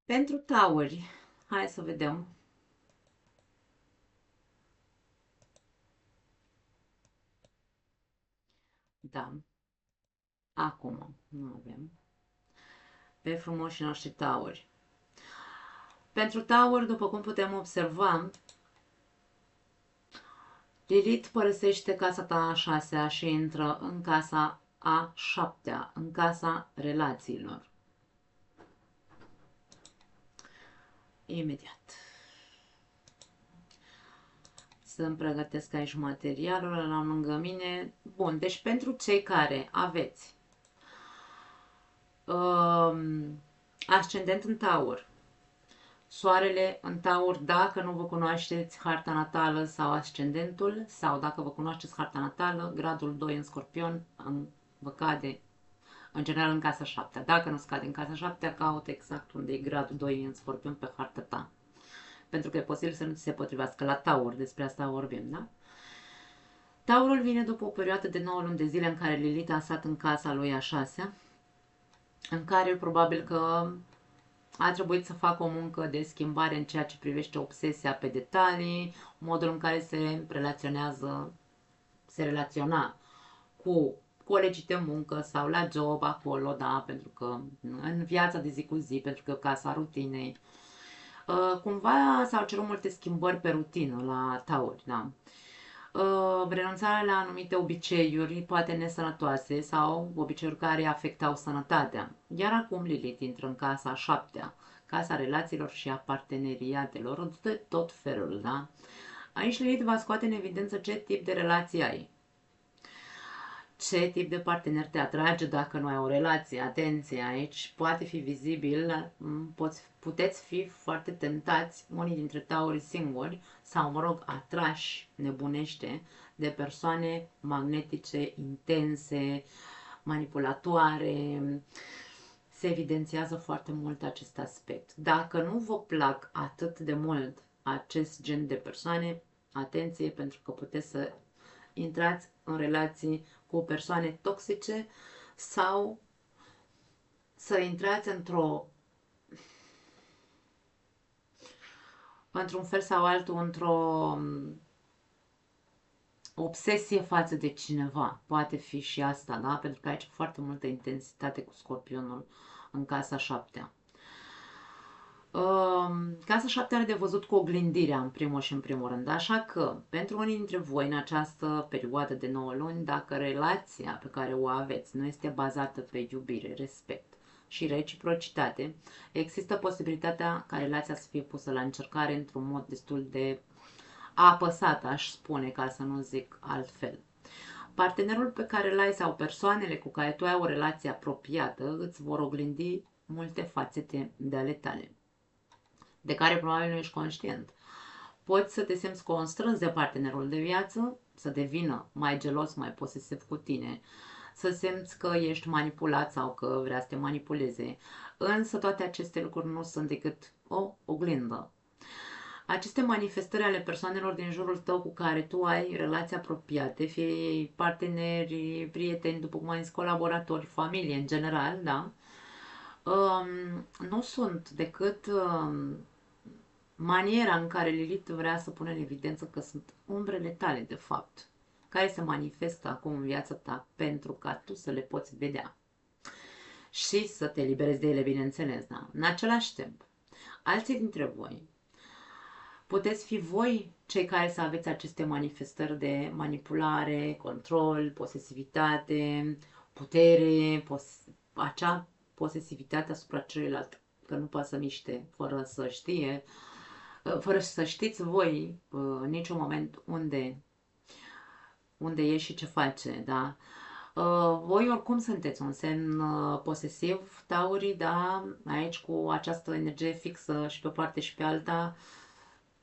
Pentru tauri, hai să vedem. Da, acum nu avem. Pe frumoșii noștri tauri. Pentru tauri, după cum putem observa, Lilith părăsește casa ta a șasea și intră în casa a șaptea, în casa relațiilor. Imediat. Să-mi pregătesc aici materialul, la lângă mine. Bun, deci pentru cei care aveți ascendent în taur, soarele în taur, dacă nu vă cunoașteți harta natală sau ascendentul, sau dacă vă cunoașteți harta natală, gradul 2 în scorpion vă cade în general în casa 7. Dacă nu scade în casa 7, caută exact unde e gradul 2 în scorpion pe harta ta. Pentru că e posibil să nu ți se potrivească la taur, despre asta vorbim, da? Taurul vine după o perioadă de 9 luni de zile în care Lilith a stat în casa lui a șasea, în care probabil că a trebuit să facă o muncă de schimbare în ceea ce privește obsesia pe detalii, modul în care se relaționa cu colegii de muncă sau la job acolo, da, pentru că în viața de zi cu zi, pentru că casa rutinei. Cumva s-au cerut multe schimbări pe rutină la tauri, da. Renunțarea la anumite obiceiuri, poate nesănătoase sau obiceiuri care afectau sănătatea. Iar acum Lilith intră în casa a șaptea, casa relațiilor și a parteneriatelor de tot felul, da? Aici Lilith va scoate în evidență ce tip de relație ai. Ce tip de partener te atrage dacă nu ai o relație. Atenție, aici poate fi vizibil, puteți fi foarte tentați, unii dintre tauri singuri, sau, mă rog, atrași nebunește de persoane magnetice, intense, manipulatoare. Se evidențiază foarte mult acest aspect. Dacă nu vă plac atât de mult acest gen de persoane, atenție, pentru că puteți să intrați în relații cu persoane toxice sau să intrați într-un fel sau altul, într-o obsesie față de cineva. Poate fi și asta, da? Pentru că aici e foarte multă intensitate cu scorpionul în casa șaptea. Casa 7 are de văzut cu oglindirea în primul și în primul rând, așa că pentru unii dintre voi în această perioadă de 9 luni, dacă relația pe care o aveți nu este bazată pe iubire, respect și reciprocitate, există posibilitatea ca relația să fie pusă la încercare într-un mod destul de apăsat, aș spune, ca să nu zic altfel. Partenerul pe care îl ai sau persoanele cu care tu ai o relație apropiată îți vor oglindi multe fațete de ale tale, de care probabil nu ești conștient. Poți să te simți constrâns de partenerul de viață, să devină mai gelos, mai posesiv cu tine, să simți că ești manipulat sau că vrea să te manipuleze. Însă toate aceste lucruri nu sunt decât o oglindă. Aceste manifestări ale persoanelor din jurul tău cu care tu ai relații apropiate, fie ei parteneri, prieteni, după cum ai zis, colaboratori, familie în general, da? Nu sunt decât maniera în care Lilith vrea să pună în evidență că sunt umbrele tale, de fapt, care se manifestă acum în viața ta pentru ca tu să le poți vedea și să te liberezi de ele, bineînțeles, da? În același timp, alții dintre voi puteți fi voi cei care să aveți aceste manifestări de manipulare, control, posesivitate, putere, acea posesivitate asupra celuilalt, că nu poate să miște fără să știe, fără să știți voi în niciun moment unde e și ce face, da? Voi oricum sunteți un semn posesiv, taurii, da? Aici cu această energie fixă și pe o parte și pe alta,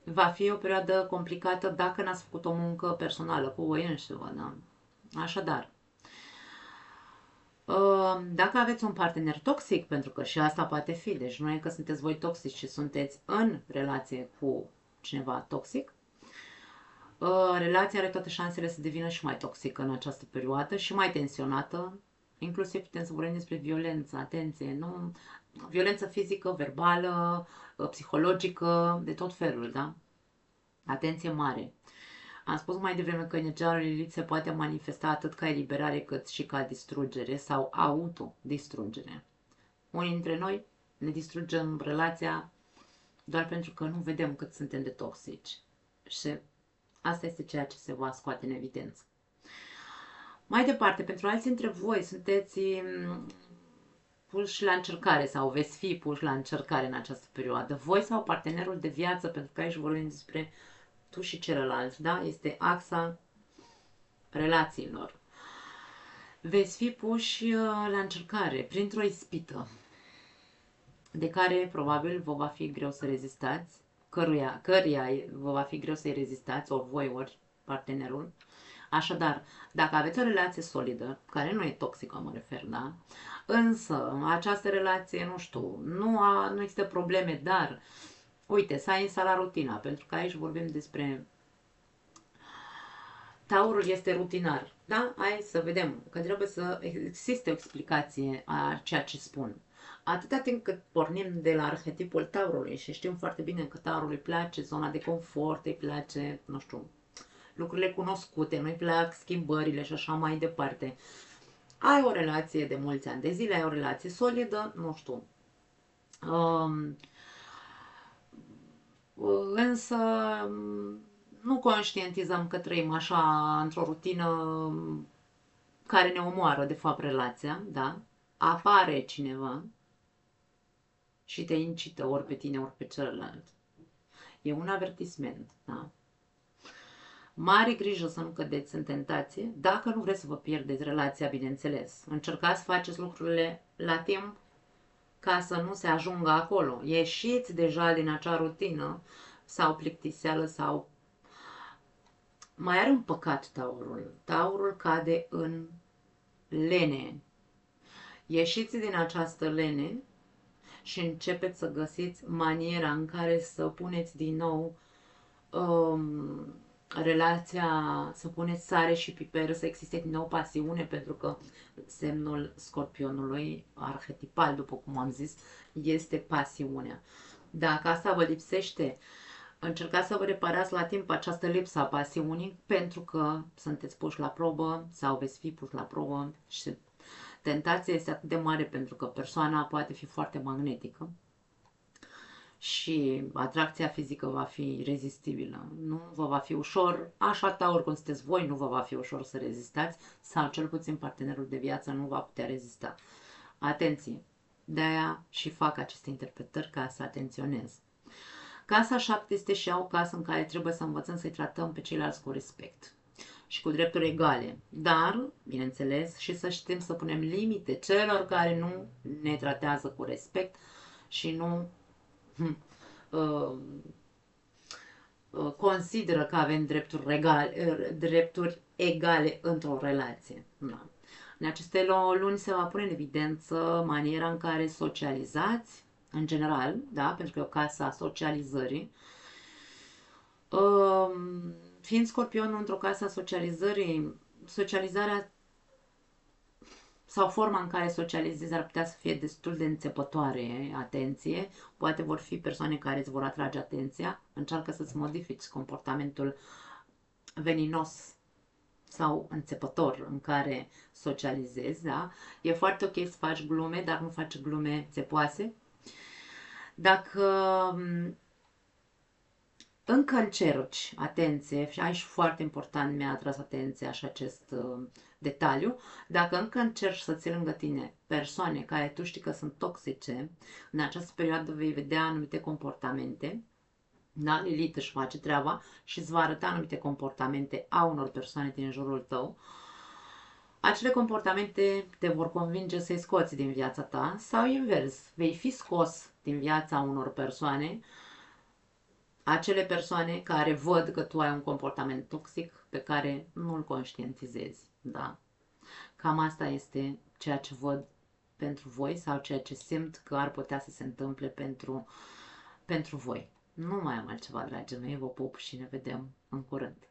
va fi o perioadă complicată dacă n-ați făcut o muncă personală cu voi înșivă, da? Așadar, dacă aveți un partener toxic, pentru că și asta poate fi, deci nu e că sunteți voi toxici, ci sunteți în relație cu cineva toxic, relația are toate șansele să devină și mai toxică în această perioadă și mai tensionată, Inclusiv putem să vorbim despre violență, atenție, nu? Violență fizică, verbală, psihologică, de tot felul, da? Atenție mare. Am spus mai devreme că energia lui Lilith se poate manifesta atât ca eliberare cât și ca distrugere sau autodistrugere. Unii dintre noi ne distrugem relația doar pentru că nu vedem cât suntem de toxici. Și asta este ceea ce se va scoate în evidență. Mai departe, pentru alții dintre voi sunteți puși la încercare sau veți fi puși la încercare în această perioadă. Voi sau partenerul de viață, pentru că aici vorbim despre tu și celălalt, da? Este axa relațiilor. Veți fi puși la încercare printr-o ispită de care probabil vă va fi greu să rezistați, căreia vă va fi greu să-i rezistați, ori voi, ori partenerul. Așadar, dacă aveți o relație solidă, care nu e toxică, mă refer, da? Însă, această relație, nu știu, nu există probleme, dar, uite, s-a instalat rutina, pentru că aici vorbim despre... Taurul este rutinar, da? Hai să vedem, că trebuie să existe o explicație a ceea ce spun. Atâta timp cât pornim de la arhetipul Taurului și știm foarte bine că Taurului îi place zona de confort, îi place, nu știu, lucrurile cunoscute, nu-i plac schimbările și așa mai departe. Ai o relație de mulți ani de zile, ai o relație solidă, nu știu. Însă nu conștientizăm că trăim așa într-o rutină care ne omoară de fapt relația, da? Apare cineva și te incită ori pe tine, ori pe celălalt. E un avertisment, da? Mare grijă să nu cădeți în tentație, dacă nu vreți să vă pierdeți relația, bineînțeles. Încercați să faceți lucrurile la timp ca să nu se ajungă acolo. Ieșiți deja din acea rutină sau plictiseală sau... Mai are un păcat Taurul. Taurul cade în lene. Ieșiți din această lene și începeți să găsiți maniera în care să puneți din nou relația, să puneți sare și piper, să existe din nou pasiune, pentru că semnul Scorpionului, arhetipal, după cum am zis, este pasiunea. Dacă asta vă lipsește, încercați să vă reparați la timp această lipsă a pasiunii, pentru că sunteți puși la probă sau veți fi puși la probă și tentația este atât de mare pentru că persoana poate fi foarte magnetică și atracția fizică va fi rezistibilă. Nu vă va fi ușor, așa Taur cum sunteți voi, nu vă va fi ușor să rezistați sau cel puțin partenerul de viață nu va putea rezista. Atenție! De-aia și fac aceste interpretări ca să atenționez. Casa 7 este și ea o casă în care trebuie să învățăm să-i tratăm pe ceilalți cu respect și cu drepturi egale, dar, bineînțeles, și să știm să punem limite celor care nu ne tratează cu respect și nu consideră că avem drepturi egale într-o relație. Da. În aceste luni se va pune în evidență maniera în care socializați, în general, da, pentru că e o casă a socializării. Fiind Scorpionul într-o casă a socializării, socializarea sau forma în care socializezi ar putea să fie destul de înțepătoare, atenție, poate vor fi persoane care îți vor atrage atenția, încearcă să-ți modifici comportamentul veninos sau înțepător în care socializezi, da? E foarte ok să faci glume, dar nu faci glume țepoase. Dacă încă încerci, atenție, și aici foarte important mi-a atras atenția și acest detaliu, dacă încă încerci să ții lângă tine persoane care tu știi că sunt toxice, în această perioadă vei vedea anumite comportamente, da? Lilith își face treaba și îți va arăta anumite comportamente a unor persoane din jurul tău. Acele comportamente te vor convinge să-i scoți din viața ta sau invers, vei fi scos din viața unor persoane, acele persoane care văd că tu ai un comportament toxic pe care nu-l conștientizezi. Da? Cam asta este ceea ce văd pentru voi sau ceea ce simt că ar putea să se întâmple pentru voi. Nu mai am altceva, dragii mei, vă pup și ne vedem în curând.